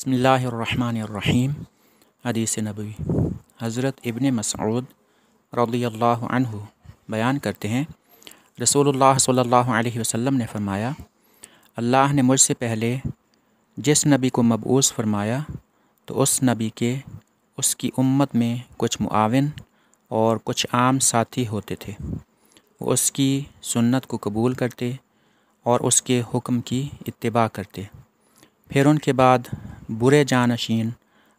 बिस्मिल्लाहिर्रहमानिर्रहीम। हदीस नबवी। हज़रत इब्न मसऊद रज़ियल्लाहु अन्हु बयान करते हैं, रसूलुल्लाह सल्लल्लाहु अलैहि वसल्लम ने फ़रमाया, अल्लाह ने मुझसे पहले जिस नबी को मबऊस फ़रमाया तो उस नबी के उसकी उम्मत में कुछ मुआविन और कुछ आम साथी होते थे। वो उसकी सुन्नत को कबूल करते और उसके हुक्म की इत्तिबा करते। फिर उनके बाद बुरे जानशीन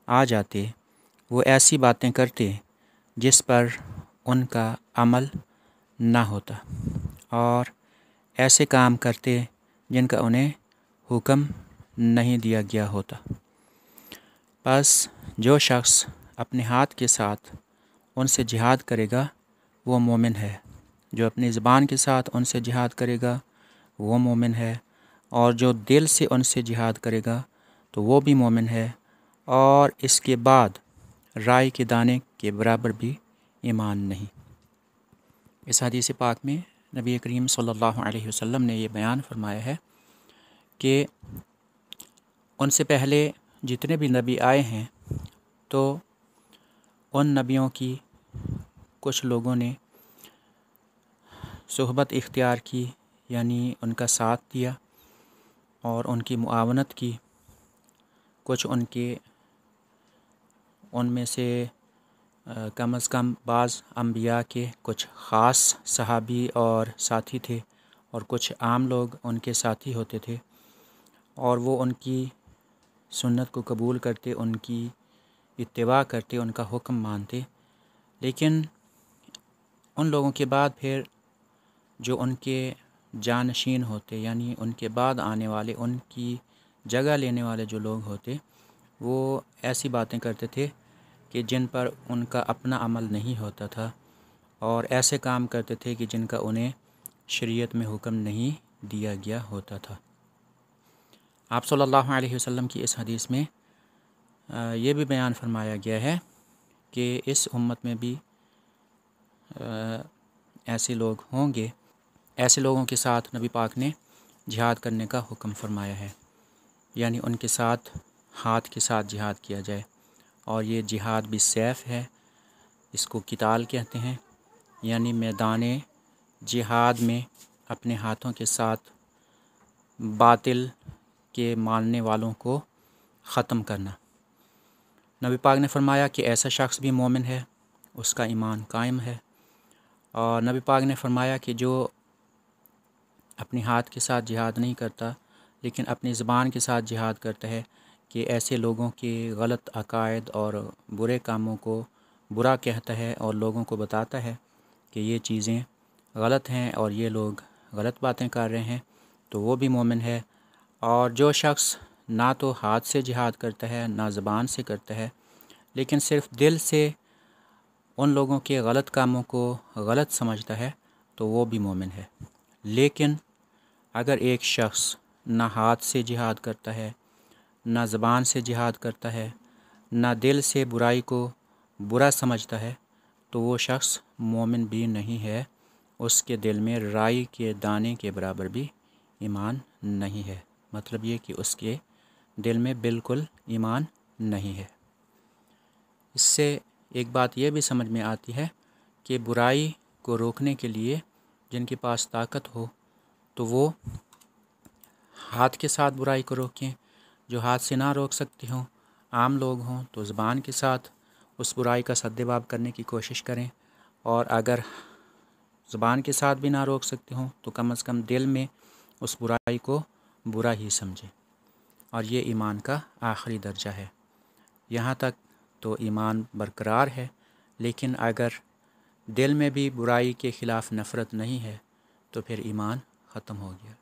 आ जाते, वो ऐसी बातें करते जिस पर उनका अमल ना होता और ऐसे काम करते जिनका उन्हें हुक्म नहीं दिया गया होता। बस जो शख्स अपने हाथ के साथ उनसे जिहाद करेगा वो मोमिन है, जो अपनी ज़बान के साथ उनसे जिहाद करेगा वो मोमिन है, और जो दिल से उनसे जिहाद करेगा तो वो भी मोमिन है, और इसके बाद राई के दाने के बराबर भी ईमान नहीं। इस हदीस पाक में नबी करीम सल्लल्लाहु अलैहि वसल्लम ने ये बयान फरमाया है कि उनसे पहले जितने भी नबी आए हैं तो उन नबियों की कुछ लोगों ने सुहबत इख्तियार की, यानी उनका साथ दिया और उनकी मुआवनत की। कुछ उनमें से कम अज़ कम बाज़ अम्बिया के कुछ ख़ास सहाबी और साथी थे, और कुछ आम लोग उनके साथी होते थे, और वो उनकी सुन्नत को कबूल करते, उनकी इत्तिबा करते, उनका हुक्म मानते। लेकिन उन लोगों के बाद फिर जो उनके जानशीन होते, यानी उनके बाद आने वाले, उनकी जगह लेने वाले जो लोग होते, वो ऐसी बातें करते थे कि जिन पर उनका अपना अमल नहीं होता था, और ऐसे काम करते थे कि जिनका उन्हें शरीयत में हुक्म नहीं दिया गया होता था। आप सल्लल्लाहु अलैहि वसल्लम की इस हदीस में ये भी बयान फरमाया गया है कि इस उम्मत में भी ऐसे लोग होंगे, ऐसे लोगों के साथ नबी पाक ने जिहाद करने का हुक्म फरमाया है, यानी उनके साथ हाथ के साथ जिहाद किया जाए। और ये जिहाद भी सैफ़ है, इसको किताल कहते हैं, यानी मैदान जिहाद में अपने हाथों के साथ बातिल के मानने वालों को ख़त्म करना। नबी पाक ने फरमाया कि ऐसा शख्स भी मोमिन है, उसका ईमान कायम है। और नबी पाक ने फरमाया कि जो अपने हाथ के साथ जिहाद नहीं करता लेकिन अपनी ज़बान के साथ जिहाद करता है, कि ऐसे लोगों के गलत अकायद और बुरे कामों को बुरा कहता है और लोगों को बताता है कि ये चीज़ें गलत हैं और ये लोग गलत बातें कर रहे हैं, तो वो भी मोमिन है। और जो शख्स ना तो हाथ से जिहाद करता है ना ज़बान से करता है, लेकिन सिर्फ़ दिल से उन लोगों के गलत कामों को गलत समझता है, तो वो भी मोमिन है। लेकिन अगर एक शख्स ना हाथ से जिहाद करता है, ना ज़बान से जिहाद करता है, ना दिल से बुराई को बुरा समझता है, तो वो शख्स मोमिन भी नहीं है। उसके दिल में राई के दाने के बराबर भी ईमान नहीं है। मतलब ये कि उसके दिल में बिल्कुल ईमान नहीं है। इससे एक बात ये भी समझ में आती है कि बुराई को रोकने के लिए जिनके पास ताकत हो तो वो हाथ के साथ बुराई को रोकें। जो हाथ से ना रोक सकते हों, आम लोग हों, तो ज़बान के साथ उस बुराई का सद्देबाब करने की कोशिश करें। और अगर ज़बान के साथ भी ना रोक सकते हों तो कम अज़ कम दिल में उस बुराई को बुरा ही समझें। और ये ईमान का आखिरी दर्जा है। यहाँ तक तो ईमान बरकरार है, लेकिन अगर दिल में भी बुराई के ख़िलाफ़ नफ़रत नहीं है तो फिर ईमान ख़त्म हो गया।